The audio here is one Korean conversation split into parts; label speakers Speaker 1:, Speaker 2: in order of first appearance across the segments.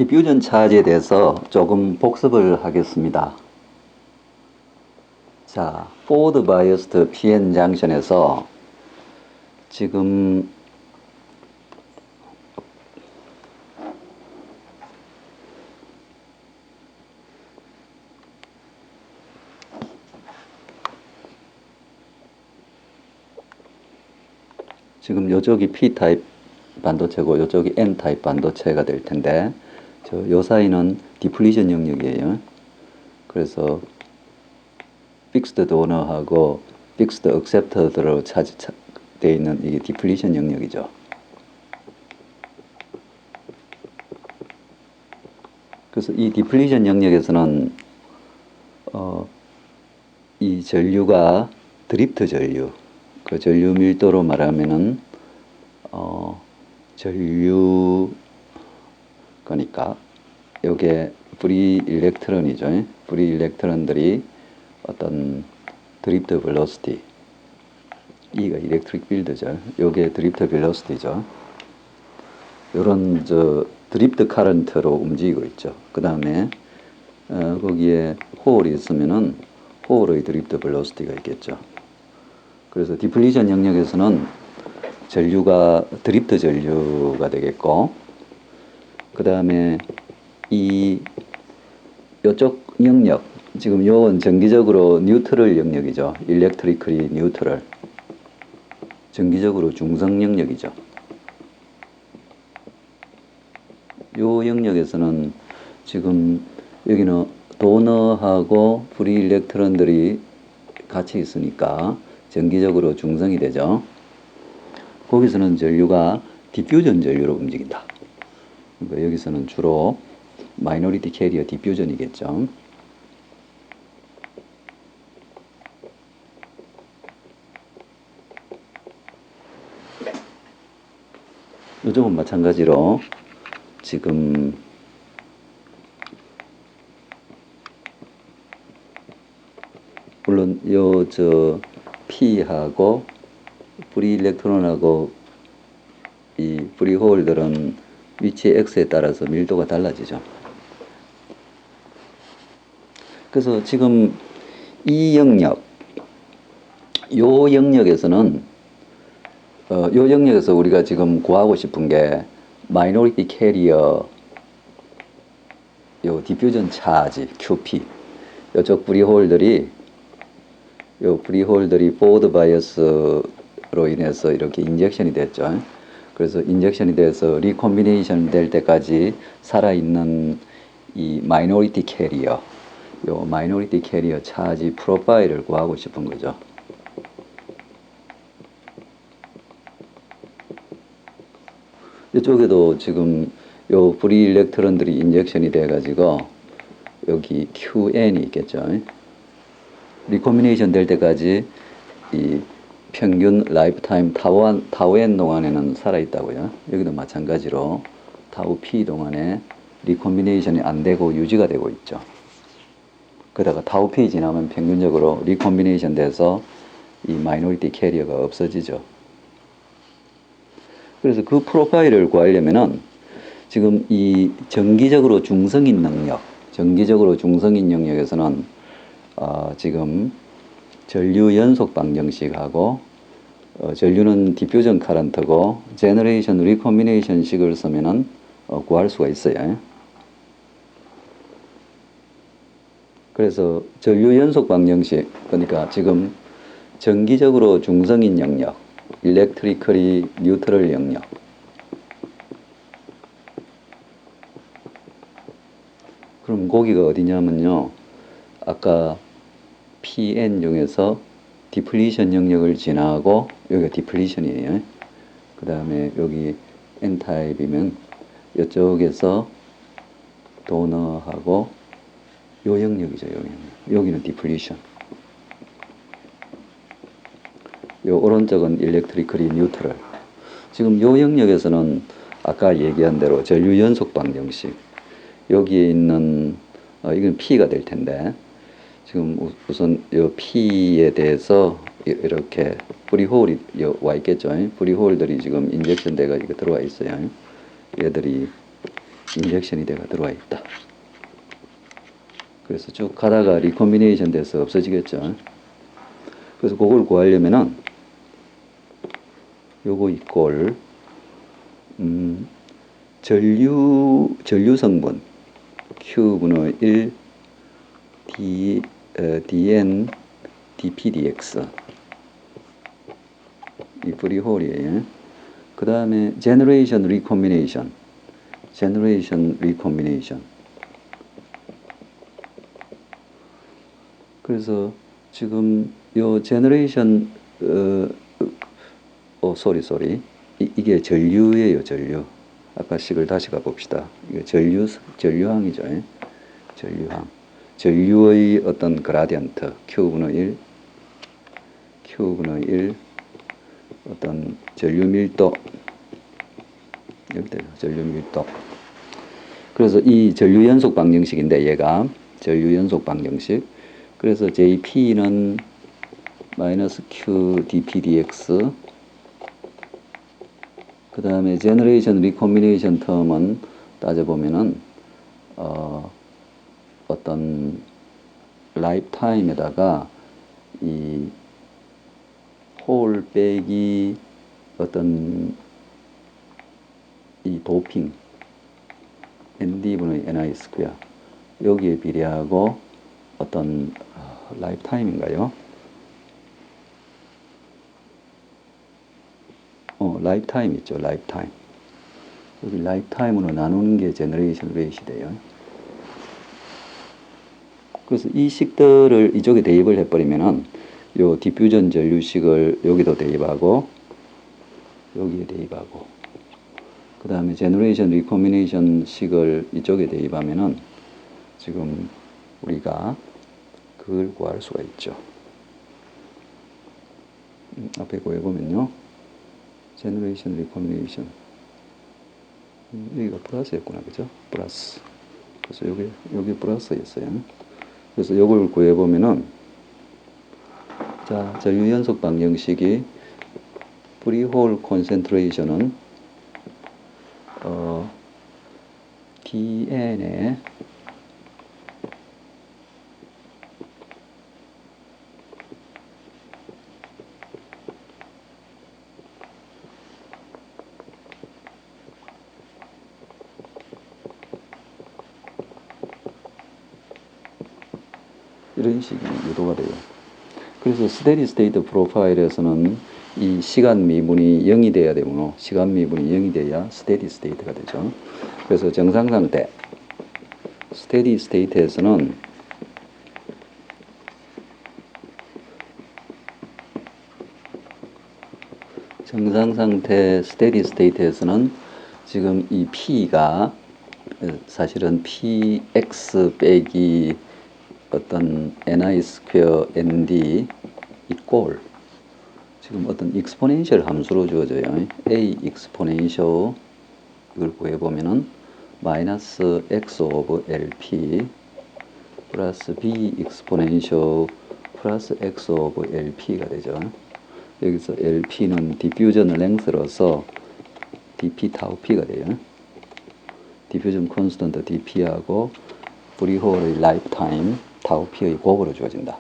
Speaker 1: 디퓨전 차지에 대해서 조금 복습을 하겠습니다. 자, 포워드 바이어스드 PN 장션에서 지금 요쪽이 P타입 반도체고 요쪽이 N타입 반도체가 될 텐데 요 사이는 디플리션 영역이에요. 그래서 픽스드 도너하고 픽스드 액셉터들로 되어 있는 이게 디플리션 영역이죠. 그래서 이 디플리션 영역에서는 이 전류가 드리프트 전류, 그 전류 밀도로 말하면은 전류 그러니까 요게 프리 일렉트론이죠. 프리 일렉트론들이 어떤 드리프트 벨로시티, 이가 일렉트릭 필드죠. 요게 드리프트 벨로시티죠. 요런 드리프트 카런트로 움직이고 있죠. 그 다음에 거기에 홀이 있으면은 홀의 드리프트 벨로시티가 있겠죠. 그래서 디플리션 영역에서는 전류가 드리프트 전류가 되겠고, 그 다음에 요쪽 영역, 지금 요건 정기적으로 뉴트럴 영역이죠. 일렉트리컬이 뉴트럴. 정기적으로 중성 영역이죠. 요 영역에서는 지금 여기는 도너하고 프리 일렉트론들이 같이 있으니까 정기적으로 중성이 되죠. 거기서는 전류가 디퓨전 전류로 움직인다. 그러니까 여기서는 주로 마이너리티 캐리어 디퓨전이겠죠. 요즘은 마찬가지로 지금 물론 P하고 프리 일렉트론하고 이 프리 홀들은 위치 X에 따라서 밀도가 달라지죠. 그래서 지금 이 영역, 요 영역에서는 요 영역에서 우리가 지금 구하고 싶은 게 마이너리티 캐리어 요 디퓨전 차지 QP, 요쪽 프리홀들이 포워드 바이어스로 인해서 이렇게 인젝션이 됐죠. 그래서 인젝션이 돼서 리콤비네이션 될 때까지 살아있는 이 마이너리티 캐리어, 요 마이너리티 캐리어 차지 프로파일을 구하고 싶은 거죠. 이쪽에도 지금 요 프리 일렉트론들이 인젝션이 돼 가지고 여기 QN이 있겠죠. 리콤비네이션 될 때까지 이 평균 라이프 타임 타우 N 동안에는 살아있다고요. 여기도 마찬가지로 타우 P 동안에 리콤비네이션이 안 되고 유지가 되고 있죠. 그러다가 타우 P 지나면 평균적으로 리콤비네이션 돼서 이 마이너리티 캐리어가 없어지죠. 그래서 그 프로파일을 구하려면은 지금 이 정기적으로 중성인 영역에서는 지금 전류 연속 방정식하고 전류는 디퓨전 카런트고 제너레이션 리콤비네이션 식을 쓰면은 구할 수가 있어요. 그래서 전류 연속 방정식, 그러니까 지금 정기적으로 중성인 영역, 일렉트리컬이 뉴트럴 영역, 그럼 거기가 어디냐면요, 아까 PN 중에서 디플리션 영역을 지나고 여기가 디플리션이에요. 그 다음에 여기 N타입이면 이쪽에서 도너하고 요 영역이죠. 여기는 디플리션. 요 오른쪽은 일렉트리컬이 뉴트럴. 지금 요 영역에서는 아까 얘기한 대로 전류 연속 방정식, 여기에 있는 이건 P가 될 텐데 지금 우선 이 P에 대해서 이렇게 프리홀이 와 있겠죠. 프리홀들이 지금 인젝션 돼가지고 들어와 있어요. 얘들이 인젝션이 돼가 들어와 있다. 그래서 쭉 가다가 리콤비네이션 돼서 없어지겠죠. 그래서 그걸 구하려면은 요거 이꼴 전류 성분 Q분의 1 dn dpdx 이 프리홀이에요. 그 다음에 generation recombination 그래서 지금 요 generation sorry 이게 전류예요. 전류. 아까 식을 다시 가봅시다. 이게 전류항이죠. 전류항. 전류의 어떤 그라디언트 Q분의 1 어떤 전류 밀도 여기다 전류 밀도. 그래서 이 전류 연속 방정식인데 얘가 전류 연속 방정식. 그래서 JP는 마이너스 Q dpdx 그 다음에 제너레이션 리콤비네이션 텀은 따져보면은 어떤 라이프 타임에다가 이 홀 빼기 어떤 이 도핑 ND분의 NI 스퀘어 여기에 비례하고 어떤 라이프 타임인가요? 라이프 타임 있죠. 라이프 타임. 여기 라이프 타임으로 나누는 게 제너레이션 레이시 돼요. 그래서 이 식들을 이쪽에 대입을 해버리면은 요 디퓨전 전류식을 여기도 대입하고 여기에 대입하고 그 다음에 제너레이션 리코미네이션 식을 이쪽에 대입하면은 지금 우리가 그걸 구할 수가 있죠. 앞에 구해보면요. 제너레이션 리코미네이션 여기가 플러스였구나. 그죠? 플러스. 그래서 여기 플러스였어요. 그래서 이걸 구해보면은 자, 전류 연속 방정식이 프리홀 콘센트레이션은 dn에 이런 식이 유도가 돼요. 그래서 스테디 스테이트 프로파일에서는 이 시간 미분이 0이 돼야 되므로 시간 미분이 0이 돼야 스테디 스테이트가 되죠. 그래서 정상 상태 스테디 스테이트에서는 정상 상태 스테디 스테이트에서는 지금 이 P가 사실은 PX 빼기 어떤 ni 스퀘어 nd 이꼴 지금 어떤 익스포넨셜 함수로 주어져요. a 익스포넨셜 이걸 구해보면은 마이너스 x 오브 lp 플러스 b 익스포넨셜 플러스 x 오브 lp가 되죠. 여기서 lp는 디퓨전 랭스로서 dp 타우 p가 돼요. 디퓨전 콘스턴트 dp하고 프리홀의 라이프 타임 타우 p의 곱으로 주어진다.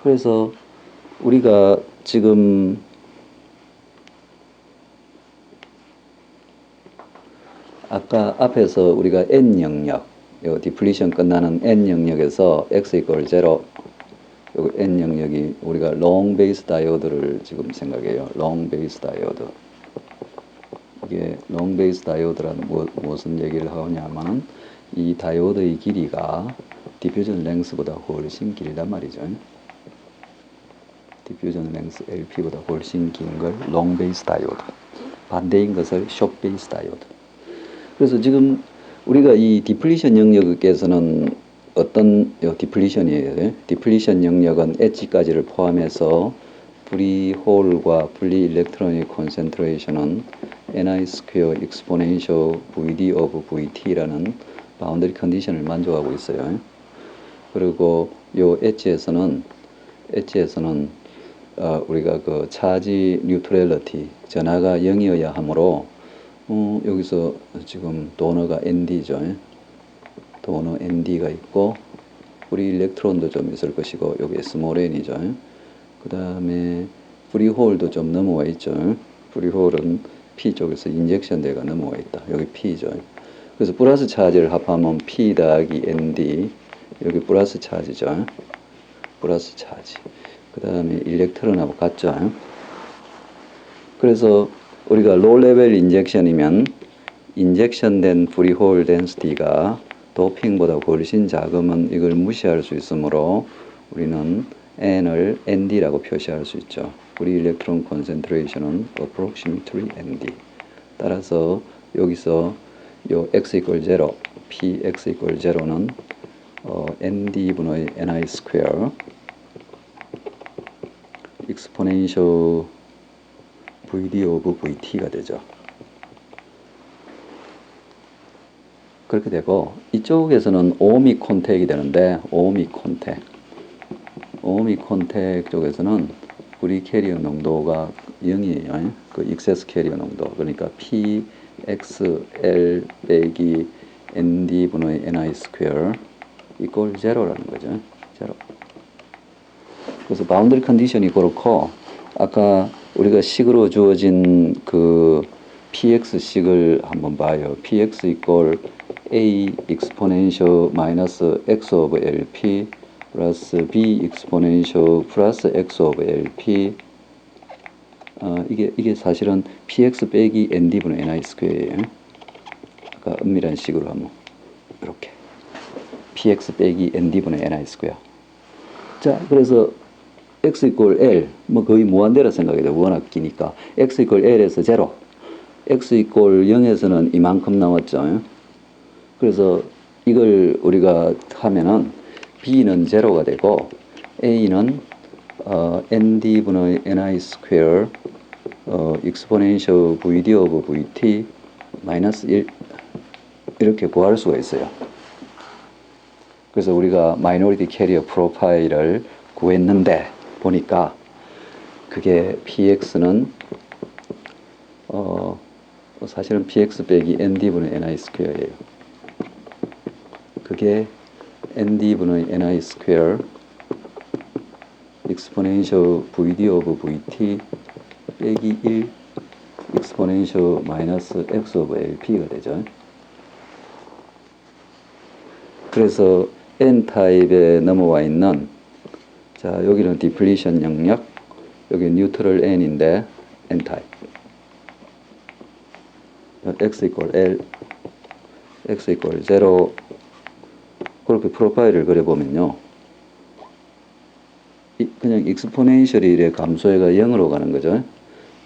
Speaker 1: 그래서 우리가 지금 아까 앞에서 우리가 n 영역, 요 디플리션 끝나는 n 영역에서 x equal 0, 요 n 영역이 우리가 롱 베이스 다이오드를 지금 생각해요. 롱 베이스 다이오드. 이게 롱 베이스 다이오드라는 무슨 얘기를 하냐면은 이 다이오드의 길이가 디퓨전 랭스보다 훨씬 길단 말이죠. 디퓨전 랭스 LP보다 훨씬 긴 걸 롱 베이스 다이오드. 반대인 것을 숏 베이스 다이오드. 그래서 지금 우리가 이 디플리션 영역에서는 어떤 디플리션이에요. 디플리션 영역은 엣지까지를 포함해서 프리 홀과 분리 일렉트론의 콘센트레이션은 ni 스퀘어 익스포넨셜 vd 오브 vt라는 바운더리 컨디션을 만족하고 있어요. 그리고 요 엣지에서는 우리가 그 차지 뉴트럴리티 전하가 0이어야 하므로 여기서 지금 도너가 ND죠. 도너 ND가 있고 프리 일렉트론도 좀 있을 것이고 여기 스몰 n이죠. 그 다음에 프리 홀도 좀 넘어와 있죠. 프리 홀은 P 쪽에서 인젝션 대가 넘어와 있다. 여기 P죠. 그래서 플러스 차지를 합하면 P 더하기 ND, 여기 플러스 차지죠. 플러스 차지. 그 다음에 일렉트론하고 같죠. 그래서 우리가 로우 레벨 인젝션이면 인젝션된 프리홀 덴시티가 도핑보다 훨씬 작으면 이걸 무시할 수 있으므로 우리는 N을 ND라고 표시할 수 있죠. 프리 일렉트론 콘센트레이션은 approximately ND. 따라서 여기서 요 x equal 0, px equal 0는 nd분의 ni 스퀘어 exponential vd of vt가 되죠. 그렇게 되고 이쪽에서는 오미க் 콘택이 되는데 오미క్ 콘택 쪽에서는 프리 캐리어 농도가 0이에요. 그 익세스 캐리어 농도. 그러니까 pxl 빼기 nd분의 ni 스퀘어 이꼴 0라는 거죠. 0. 그래서 바운더리 컨디션이 그렇고 아까 우리가 식으로 주어진 그 px식을 한번 봐요. px 이꼴 a exponential 마이너스 x of lp 플러스 b exponential 플러스 x of lp 이게 사실은 px 빼기 nd분의 ni 스퀘어예요. 아까 은밀한 식으로 하면 이렇게 px 빼기 nd분의 ni 스퀘어. 자, 그래서 x 이퀄 l 뭐 거의 무한대라 생각이 돼요. 워낙 기니까 x 이퀄 l에서 0, x 이퀄 0에서는 이만큼 나왔죠. 그래서 이걸 우리가 하면은 b는 0가 되고 a는 nd분의 ni 스퀘어 exponential vd of vt 마이너스 1 이렇게 구할 수가 있어요. 그래서 우리가 마이너리티 캐리어 프로파일을 구했는데 보니까 그게 px는 사실은 px 빼기 nd분의 ni 스퀘어예요. 그게 nd분의 ni 스퀘어 exponential vd of vt 빼기 1 exponential 마이너스 x of lp가 되죠. 그래서 N타입에 넘어와 있는 자 여기는 디플리션 영역 여기 뉴트럴 N인데 N타입 X equal L X equal 0 그렇게 프로파일을 그려보면요 그냥 익스포넨셜이 감소해가 0으로 가는 거죠.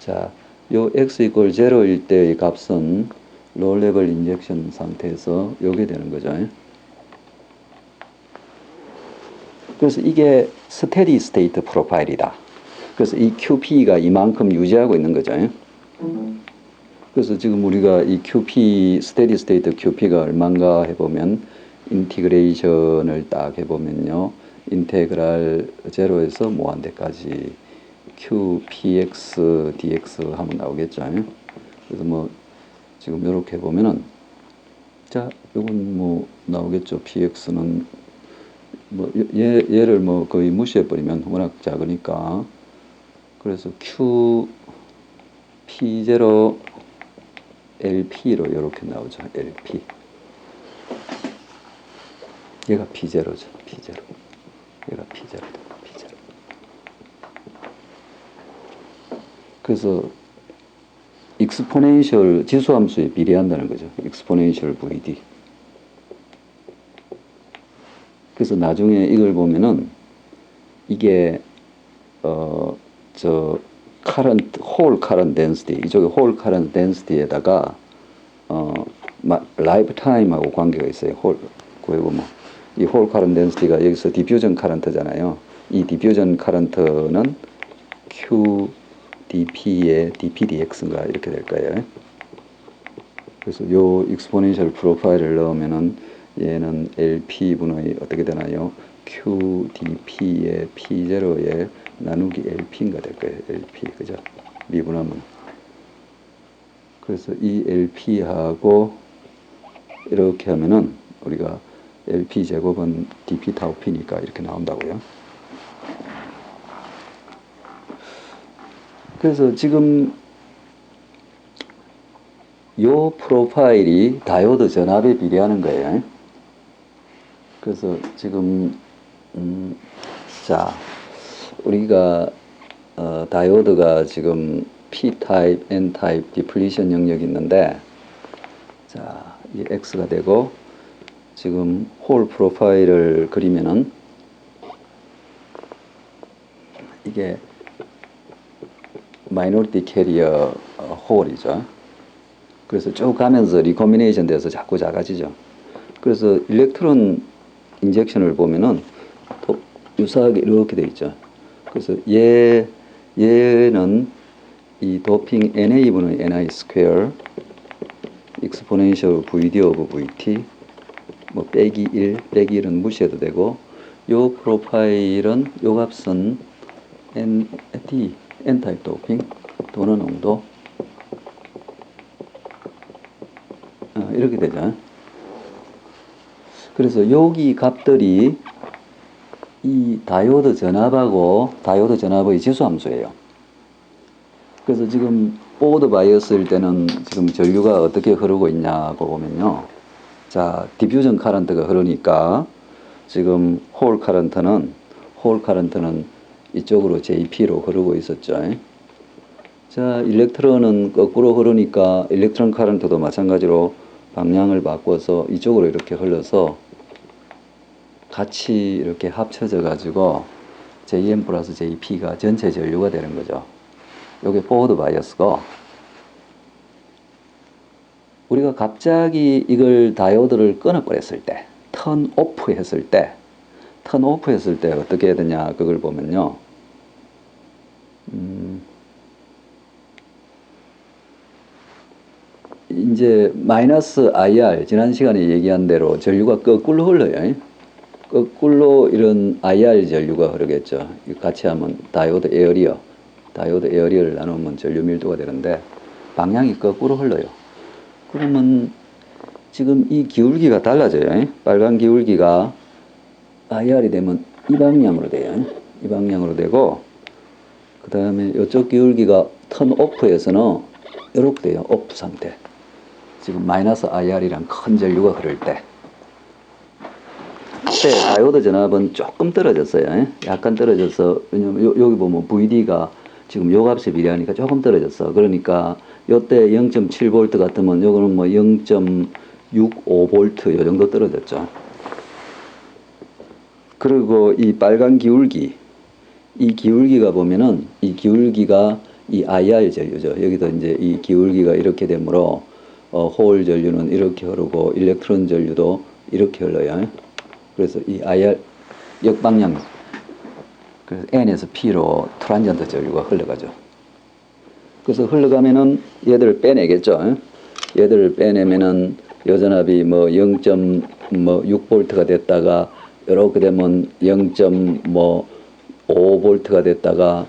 Speaker 1: 자, 요 X equal 0일 때의 값은 로우 레벨 인젝션 상태에서 요게 되는 거죠. 그래서 이게 스테디 스테이트 프로파일이다. 그래서 이 QP가 이만큼 유지하고 있는 거죠. 그래서 지금 우리가 이 QP, 스테디 스테이트 QP가 얼마인가 해보면 인티그레이션을 딱 해보면요. 인테그랄 제로에서 무한대까지 QPX, DX 하면 나오겠죠. 그래서 뭐 지금 이렇게 보면은 자, 이건 뭐 나오겠죠. PX는 뭐 얘를 뭐 거의 무시해버리면 워낙 작으니까 그래서 Q P0 LP로 이렇게 나오죠. LP 얘가 P0죠. P0 얘가 P0다. P0 그래서 익스포넨셜 지수함수에 비례한다는 거죠. 익스포넨셜 VD 그래서 나중에 이걸 보면은 이게 저 current 홀 current density 이쪽에 홀 current density에다가 라이프타임하고 관계가 있어요. 홀 구해보면 이 홀 current density가 여기서 디퓨전 카런트잖아요. 이 디퓨전 카런트는 Q dp의 dp dx인가 이렇게 될 거예요. 그래서 요 익스포넨셜 프로파일을 넣으면은 얘는 LP분의 어떻게 되나요? QDP의 그래서 이 LP하고 이렇게 하면은 우리가 LP 제곱은 DP 타우 P니까 이렇게 나온다고요. 그래서 지금 요 프로파일이 다이오드 전압에 비례하는 거예요. 그래서 지금 자 우리가 다이오드가 지금 P-타입, N-타입 디플리션 영역이 있는데 자, 이 X가 되고 지금 홀 프로파일을 그리면은 이게 마이너리티 캐리어 홀이죠. 그래서 쭉 가면서 리콤비네이션 돼서 자꾸 작아지죠. 그래서 일렉트론 인젝션을 보면은 유사하게 이렇게 돼 있죠. 그래서 얘는 이 도핑 NA분의 NI 스퀘어 exponential VD of VT 뭐 빼기 1, 빼기 1은 무시해도 되고 요 프로파일은 요 값은 N타입 도핑 도는 농도 이렇게 되죠. 그래서 여기 값들이 이 다이오드 전압의 지수함수예요. 그래서 지금 포워드 바이어스일 때는 지금 전류가 어떻게 흐르고 있냐고 보면요. 자, 디퓨전 카런트가 흐르니까 지금 홀 카런트는 이쪽으로 JP로 흐르고 있었죠. 자, 일렉트론은 거꾸로 흐르니까 일렉트론 카런트도 마찬가지로 방향을 바꿔서 이쪽으로 이렇게 흘러서 같이 이렇게 합쳐져 가지고 JM 플러스 JP가 전체 전류가 되는 거죠. 요게 포워드 바이어스고 우리가 갑자기 이걸 다이오드를 끊어버렸을 때 턴 오프 했을 때 어떻게 해야 되냐 그걸 보면요. 이제 마이너스 IR 지난 시간에 얘기한 대로 전류가 거꾸로 흘러요. 거꾸로 이런 IR 전류가 흐르겠죠. 같이 하면 다이오드 에어리어를 나누면 전류 밀도가 되는데 방향이 거꾸로 흘러요. 그러면 지금 이 기울기가 달라져요. 빨간 기울기가 IR이 되면 이 방향으로 돼요. 이 방향으로 되고 그 다음에 이쪽 기울기가 턴 오프에서는 이렇게 돼요. 오프 상태. 지금 마이너스 IR이랑 큰 전류가 흐를 때 그때 다이오드 전압은 조금 떨어졌어요. 약간 떨어져서 왜냐면 여기 보면 VD가 지금 요 값에 비례하니까 조금 떨어졌어. 그러니까 요때 0.7V 같으면 요거는 뭐 0.65V 요 정도 떨어졌죠. 그리고 이 빨간 기울기 이 기울기가 보면은 이 기울기가 이 IR 전류죠. 여기도 이제 이 기울기가 이렇게 되므로 홀 전류는 이렇게 흐르고 일렉트론 전류도 이렇게 흘러요. 그래서 이 IR 역방향 그래서 N에서 P로 트란전트 전류가 흘러가죠. 그래서 흘러가면은 얘들을 빼내겠죠. 얘들을 빼내면은 여전압이 뭐 0.6V가 됐다가 이렇게 되면 0.5V가 됐다가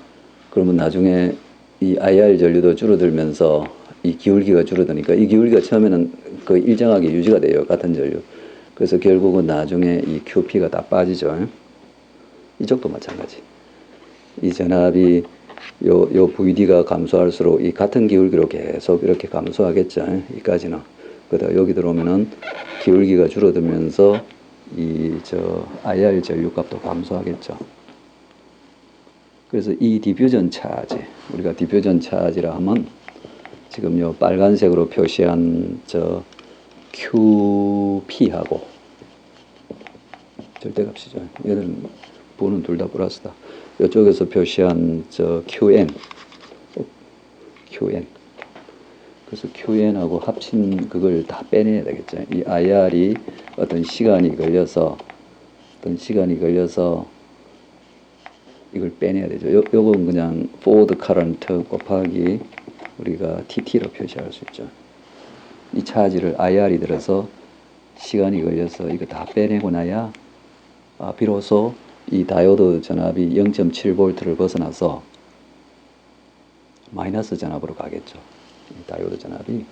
Speaker 1: 그러면 나중에 이 IR 전류도 줄어들면서 이 기울기가 줄어드니까 이 기울기가 처음에는 거의 일정하게 유지가 돼요. 같은 전류. 그래서 결국은 나중에 이 QP가 다 빠지죠. 이쪽도 마찬가지. 이 전압이 요 VD가 감소할수록 이 같은 기울기로 계속 이렇게 감소하겠죠. 이까지는. 그다음 여기 들어오면은 기울기가 줄어들면서 이 IR 전류값도 감소하겠죠. 그래서 이 디퓨전 차지, 우리가 디퓨전 차지라 하면 지금 요 빨간색으로 표시한 QP하고 절대값이죠. 얘들은 부는 둘 다 플러스다. 이쪽에서 표시한 QN. 그래서 QN하고 합친 그걸 다 빼내야 되겠죠. 이 IR이 어떤 시간이 걸려서 이걸 빼내야 되죠. 요건 그냥 forward current 곱하기 우리가 TT로 표시할 수 있죠. 이 차지를 IR이 들어서 시간이 걸려서 이거 다 빼내고 나야 비로소 이 다이오드 전압이 0.7V를 벗어나서 마이너스 전압으로 가겠죠. 이 다이오드 전압이.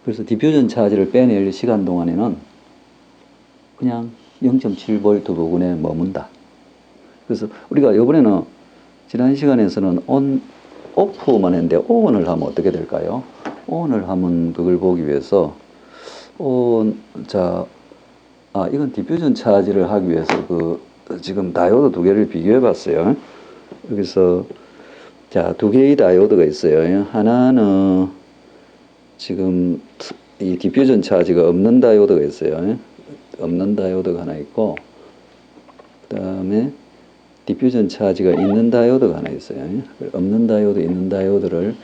Speaker 1: 그래서 디퓨전 차지를 빼낼 시간 동안에는 그냥 0.7V 부근에 머문다. 그래서 우리가 이번에는 지난 시간에서는 온, 오프만 했는데 ON을 하면 어떻게 될까요? ON을 하면 그걸 보기 위해서 이건 디퓨전 차지를 하기 위해서 지금 다이오드 두 개를 비교해 봤어요. 여기서 자, 두 개의 다이오드가 있어요. 하나는 지금 이 디퓨전 차지가 없는 다이오드가 있어요. 없는 다이오드가 하나 있고, 그 다음에 디퓨전 차지가 있는 다이오드가 하나 있어요. 없는 다이오드, 있는 다이오드를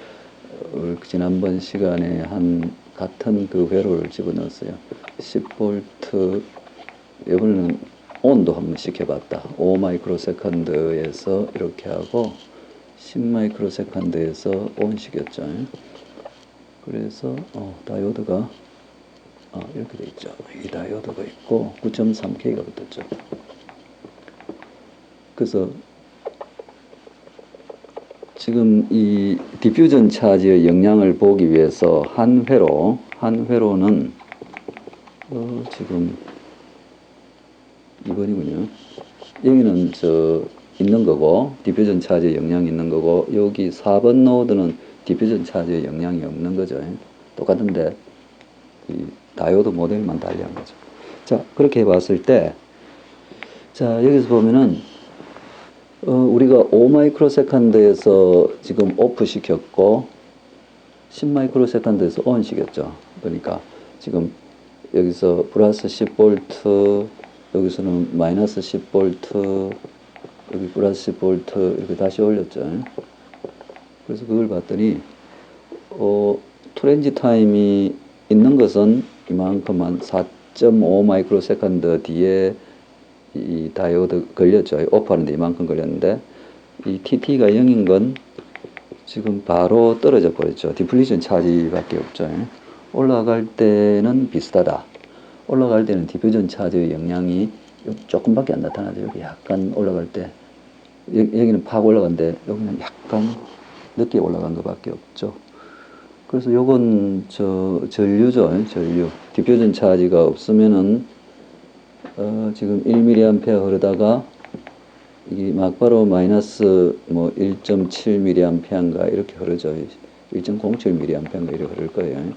Speaker 1: 지난번 시간에 한 같은 그 회로를 집어넣었어요. 10V, 이번에는 온도 한번 시켜봤다. 5 마이크로세컨드에서 이렇게 하고 10 마이크로세컨드에서 온 시켰죠. 그래서 다이오드가 이렇게 돼 있죠. 이 다이오드가 있고 9.3K가 붙었죠. 그래서 지금 이 디퓨전 차지의 영향을 보기 위해서 한 회로는 지금 2번이군요. 여기는 있는 거고 디퓨전 차지의 영향이 있는 거고, 여기 4번 노드는 디퓨전 차지의 영향이 없는 거죠. 똑같은데 이 다이오드 모델만 달리한 거죠. 자, 그렇게 해봤을 때, 자, 여기서 보면은 우리가 5 마이크로세컨드에서 지금 오프 시켰고 10 마이크로세컨드에서 온 시켰죠. 그러니까 지금 여기서 플러스 10V, 여기서는 마이너스 10V, 여기 플러스 10V 이렇게 다시 올렸죠. 그래서 그걸 봤더니 트랜지 타임이 있는 것은 이만큼만 4.5 마이크로세컨드 뒤에 이 다이오드 걸렸죠. 오프하는데 이만큼 걸렸는데, 이 TT가 0인 건 지금 바로 떨어져 버렸죠. 디플리션 차지밖에 없죠. 올라갈 때는 비슷하다. 올라갈 때는 디퓨전 차지의 영향이 조금밖에 안 나타나죠. 여기 약간 올라갈 때, 여기는 팍 올라간데 여기는 약간 늦게 올라간 것밖에 없죠. 그래서 요건 전류죠. 전류. 디퓨전 차지가 없으면은 지금 1mA 흐르다가 이 막바로 마이너스 1.7mA인가 이렇게 흐르죠. 1.07mA인가 이렇게 흐를 거예요.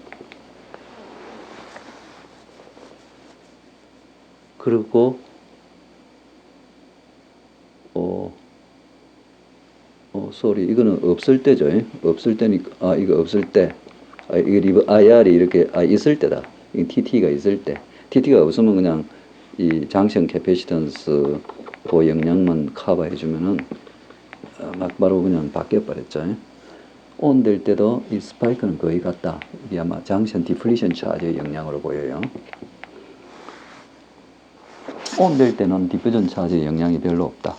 Speaker 1: 그리고 이거는 없을 때죠. 없을 때니까 이거 없을 때, 이게 IR이 이렇게 있을 때다. 이 TT가 있을 때. TT가 없으면 그냥 이 장션 캐패시턴스 그 영향만 커버해 주면은 막바로 그냥 바뀌어 버렸죠. 온 될 때도 이 스파이크는 거의 같다. 이게 아마 장션 디플리션 차지의 영향으로 보여요. 온 될 때는 디퓨전 차지의 영향이 별로 없다.